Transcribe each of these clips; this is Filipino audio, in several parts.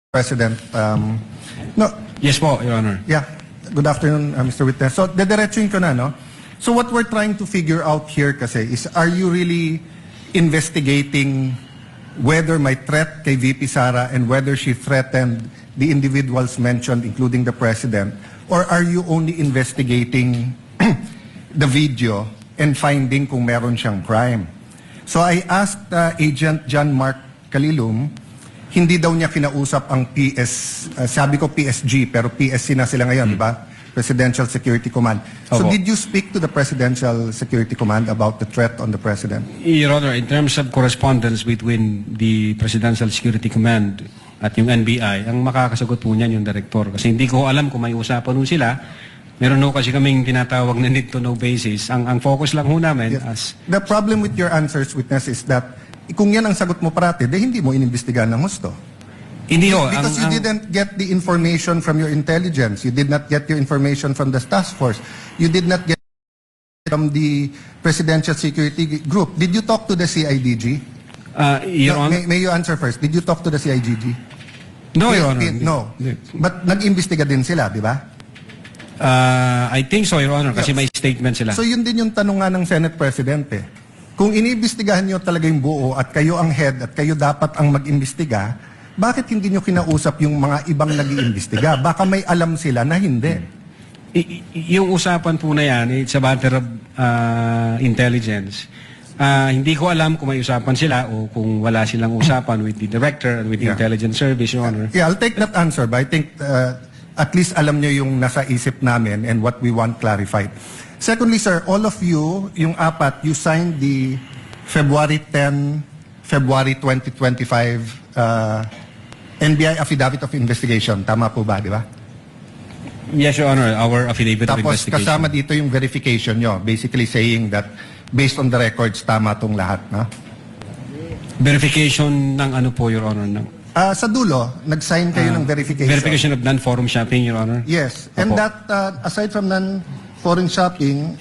President. No, Yes po, Your Honor. yeah. Good afternoon, Mr. Witness. So, dediretsuin ko na, no? So, what we're trying to figure out here kasi is, are you really investigating whether may threat kay VP Sara and whether she threatened the individuals mentioned, including the President? Or are you only investigating the video and finding kung meron siyang crime? So, I asked Agent John Mark Calilum, hindi daw niya kinausap ang sabi ko PSG, pero PSC na sila ngayon, di ba? Presidential Security Command. So Opo. did you speak to the Presidential Security Command about the threat on the President? Your Honor, in terms of correspondence between the Presidential Security Command at yung NBI, ang makakasagot po niyan yung Director. Kasi hindi ko alam kung may usapan nun sila. Meron ho kasi kaming tinatawag na need to know basis. Ang focus lang ho namin as... The problem with your answers, Witness, is that kung yan ang sagot mo parati, hindi mo inimbestigahan ng gusto. Hindi ho. Because you didn't get the information from your intelligence. You did not get your information from the task force. You did not get from the Presidential Security Group. Did you talk to the CIDG? Your Honor? May you answer first. Did you talk to the CIDG? No, Your Honor. No. Hindi. But nag-imbestiga din sila, di ba? I think so, Your Honor, kasi may statement sila. So yun din yung tanong nga ng Senate President eh. Kung iniimbestigahan nyo talaga yung buo at kayo ang head at kayo dapat ang mag-imbestiga, bakit hindi nyo kinausap yung mga ibang nag-iimbestiga? Baka may alam sila na hindi. Yung usapan po na yan, it's a matter of intelligence. Hindi ko alam kung may usapan sila o kung wala silang usapan with the Director and with the Intelligence Service, Your Honor. Yeah, I'll take that answer, but I think at least alam nyo yung nasa isip namin and what we want clarified. Secondly, sir, all of you, yung apat, you signed the February 10, February 2025 NBI Affidavit of Investigation. Tama po ba, di ba? Yes, Your Honor, our affidavit of Tapos investigation. kasama dito yung verification nyo, basically saying that based on the records, tama tong lahat, no? Verification ng ano po, Your Honor? Sa dulo, nag-sign kayo ng verification. Verification of non-forum shopping, Your Honor? Yes. And Opo. that, aside from non-foreign shopping,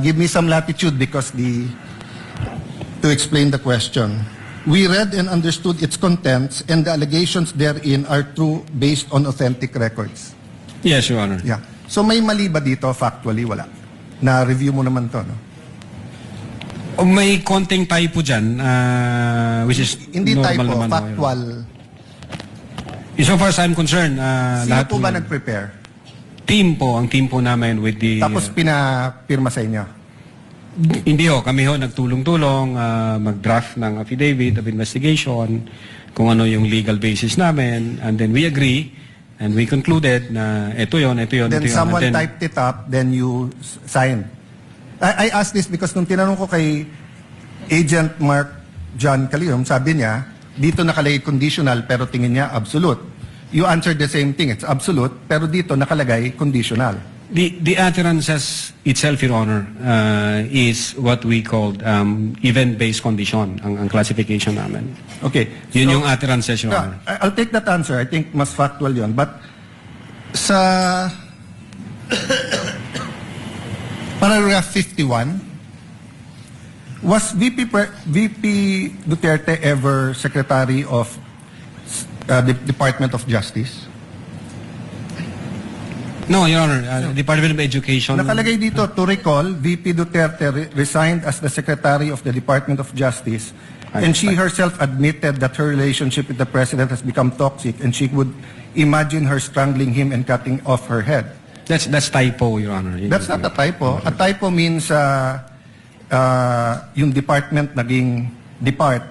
give me some latitude because to explain the question. We read and understood its contents and the allegations therein are true based on authentic records. Yes, Your Honor. Yeah. So may mali ba dito? Factually, wala. Na-review mo naman to, no? May konting typo dyan, which is Hindi normal typo, naman, Your Honor. factual. So far as I'm concerned, Sino lahat po ba yun. nag-prepare? Ang team po namin with the... Tapos pinapirma sa inyo? Hindi ho, kami ho nagtulong-tulong, mag-draft ng affidavit of investigation, kung ano yung legal basis namin, and then we agree, and we concluded na ito yun. Then someone typed it up, then you signed. I asked this because nung tinanong ko kay Agent Mark John Calilum, sabi niya, dito nakalagay conditional pero tingin niya absolute. You answered the same thing, it's absolute, pero dito nakalagay conditional. The utterances itself, Your Honor, is what we called event-based condition, ang classification namin. Okay. Yun yung utterances, Your Honor. I'll take that answer. I think mas factual yun. But sa paragraph 51, was VP Duterte ever Secretary of the Department of Justice? No, Your Honor, Department of Education... Nakalagay dito, to recall, VP Duterte resigned as the Secretary of the Department of Justice and she herself admitted that her relationship with the President has become toxic and she would imagine her strangling him and cutting off her head. That's typo, Your Honor. That's not a typo. A typo means yung department naging depart.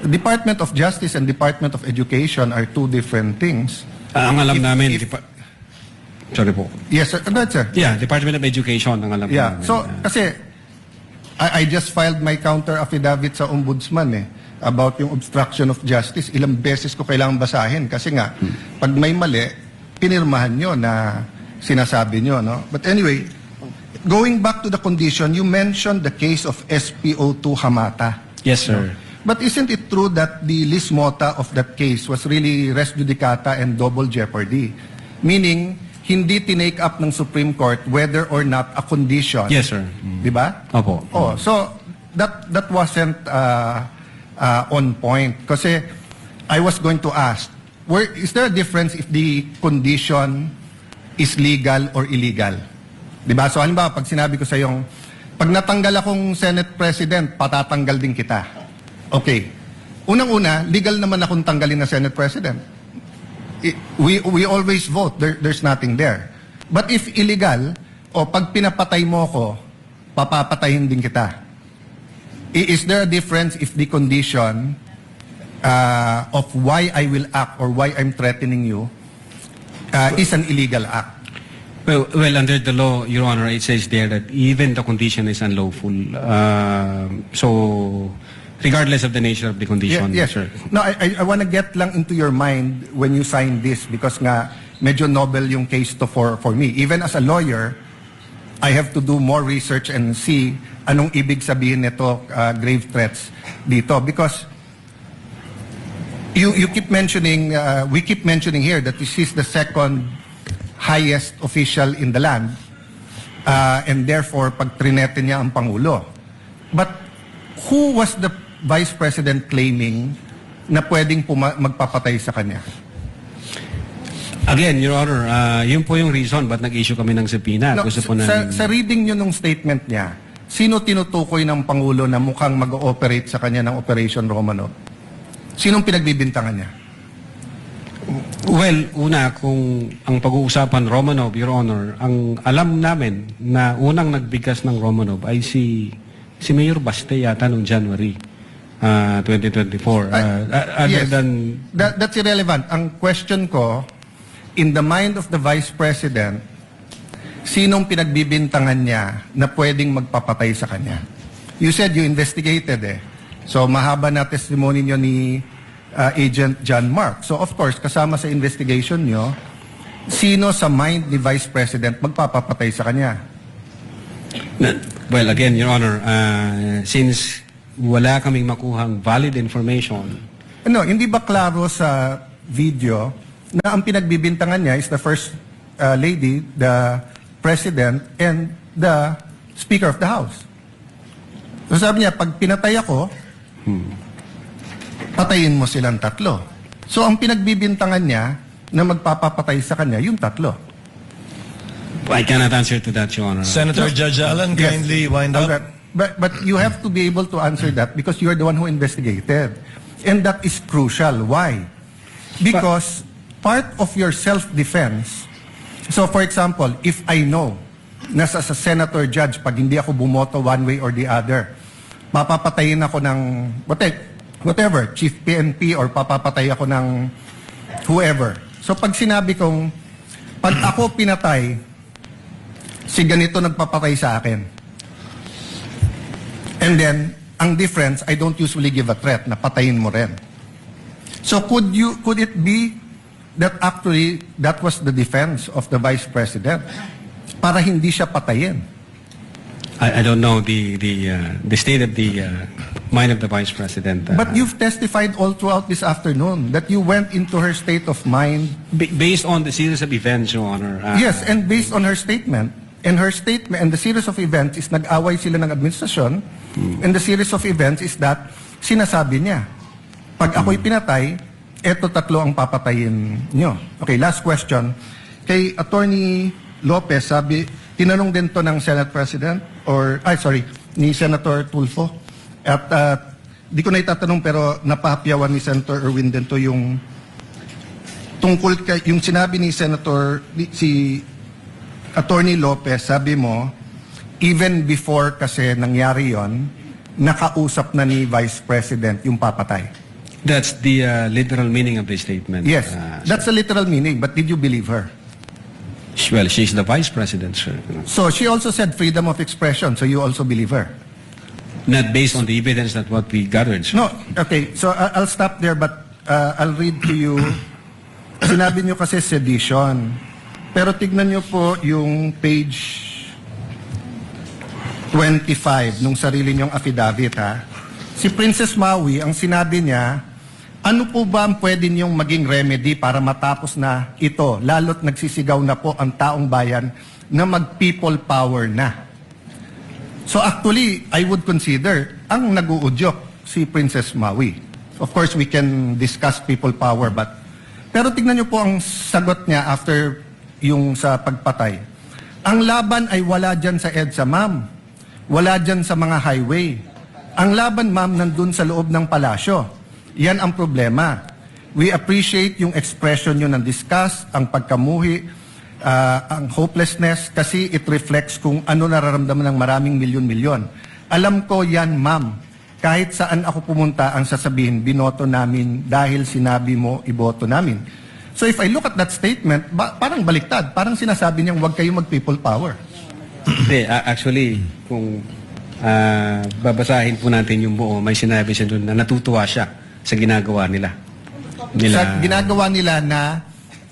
Department of Justice and Department of Education are two different things. Ang alam namin... Sorry po. Yes, sir. That's sir. Yeah, Department of Education ang alam namin. So, kasi I just filed my counter affidavit sa ombudsman about yung obstruction of justice. Ilang beses ko kailangang basahin kasi nga, pag may mali, pinirmahan nyo na sinasabi nyo, no? But anyway, going back to the condition, you mentioned the case of SPO2 Hamata. Yes, sir. But isn't it true that the lis mota of that case was really res judicata and double jeopardy? Meaning, hindi tinake up ng Supreme Court whether or not a condition. Yes, sir. Di ba? Opo. Oh, so that wasn't on point. Kasi I was going to ask, is there a difference if the condition is legal or illegal? Diba? So halimbawa, pag sinabi ko sa yung, pag natanggal akong Senate President, patatanggal din kita. Okay. Unang-una, legal naman akong tanggalin na Senate President. We always vote. There's nothing there. But if illegal, o pag pinapatay mo ako, papapatayin din kita. Is there a difference if the condition of why I will act or why I'm threatening you is an illegal act? Well, under the law, Your Honor, it says there that even the condition is unlawful. So, regardless of the nature of the condition, Yes. sir. No, I want to get lang into your mind when you sign this because nga medyo novel yung case to for me. Even as a lawyer, I have to do more research and see anong ibig sabihin nito grave threats dito because you keep mentioning we keep mentioning here that this is the second highest official in the land and therefore pag trinete niya ang Pangulo. But who was the Vice President claiming na pwedeng magpapatay sa kanya? Again, Your Honor, yun po yung reason ba't nag-issue kami ng subpoena. No, Gusto po namin... sa reading nyo nung statement niya, sino tinutukoy ng Pangulo na mukhang mag-ooperate sa kanya ng Operation Romanov? Sinong pinagbibintangan niya? Well, una, kung ang pag-uusapan Romanov, Your Honor, ang alam namin na unang nagbigkas ng Romanov ay si Mayor Baste yata noong January 2024. Other Yes. than... That's irrelevant. Ang question ko, in the mind of the Vice President, sinong pinagbibintangan niya na pwedeng magpapatay sa kanya? You said you investigated eh. So mahaba na testimony niyo ni Agent John Mark. So of course, kasama sa investigation niyo, sino sa mind ni Vice President magpapapatay sa kanya? Well, again, Your Honor, since wala kaming makuhang valid information... Ano, hindi ba klaro sa video na ang pinagbibintangan niya is the First Lady, the President, and the Speaker of the House? So sabi niya, pag pinatay ako, patayin mo silang tatlo. So ang pinagbibintangan niya na magpapapatay sa kanya, yung tatlo. I cannot answer to that, Your Honor. Senator Judge Allen, Yes. kindly wind up. Okay. But you have to be able to answer that because you are the one who investigated. And that is crucial. Why? Because part of your self-defense, so for example, if I know na sa senator judge, pag hindi ako bumoto one way or the other, papapatayin ako ng whatever, chief PNP or papapatay ako ng whoever. So pag sinabi kong, pag ako pinatay, si ganito nagpapatay sa akin. And then, ang difference, I don't usually give a threat na patayin mo rin. So could it be that actually that was the defense of the Vice President para hindi siya patayin? I don't know the state of the mind of the Vice President. But you've testified all throughout this afternoon that you went into her state of mind. Based on the series of events, Your Honor. Yes, and based on her statement. And her statement, and the series of events is nag-away sila ng administrasyon. And the series of events is that sinasabi niya, pag ako'y pinatay, eto tatlo ang papatayin nyo. Okay, last question. Kay Attorney Lopez, tinanong din to ng Senate President, ni Senator Tulfo. At di ko na itatanong pero napahapyawan ni Senator Erwin din to yung tungkol kay, yung sinabi ni si Attorney Lopez, sabi mo, even before kasi nangyari yon, nakausap na ni Vice President yung papatay. That's the literal meaning of the statement. Yes, that's the literal meaning, but did you believe her? Well, she's the Vice President, sir. So she also said freedom of expression, so you also believe her? Not based on the evidence that what we gathered, sir. No, okay, so I'll stop there, but I'll read to you. Sinabi niyo kasi sedition. Pero tignan niyo po yung page 25 nung sarili niyong affidavit, ha? Si Princess Maui, ang sinabi niya, ano po ba ang pwede niyong maging remedy para matapos na ito, lalo't nagsisigaw na po ang taong bayan na mag-people power na? So actually, I would consider ang nag-uudyok si Princess Maui. Of course, we can discuss people power, but Pero tignan niyo po ang sagot niya after yung sa pagpatay. Ang laban ay wala dyan sa EDSA, ma'am. Wala dyan sa mga highway. Ang laban, ma'am, nandun sa loob ng palasyo. Yan ang problema. We appreciate yung expression nyo ng disgust, ang pagkamuhi, ang hopelessness, kasi it reflects kung ano nararamdaman ng maraming milyon-milyon. Alam ko yan, ma'am. Kahit saan ako pumunta, ang sasabihin, binoto namin dahil sinabi mo, iboto namin. So if I look at that statement, parang baliktad. Parang sinasabi niyang huwag kayo mag-people power. Hindi, actually, kung babasahin po natin yung buo, may sinabi siya doon na natutuwa siya sa ginagawa nila. Sa ginagawa nila na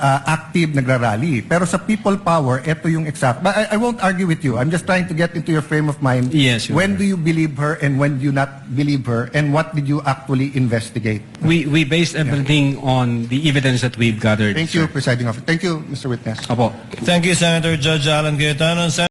active nagrarally. Pero sa people power, ito yung exact. But I won't argue with you. I'm just trying to get into your frame of mind. Yes, Your When Honor. do you believe her and when do you not believe her? And what did you actually investigate? We based everything on the evidence that we've gathered. Thank you, Presiding Officer. Thank you, Mr. Witness. Opo. Thank you, Senator Judge Alan Cayetano.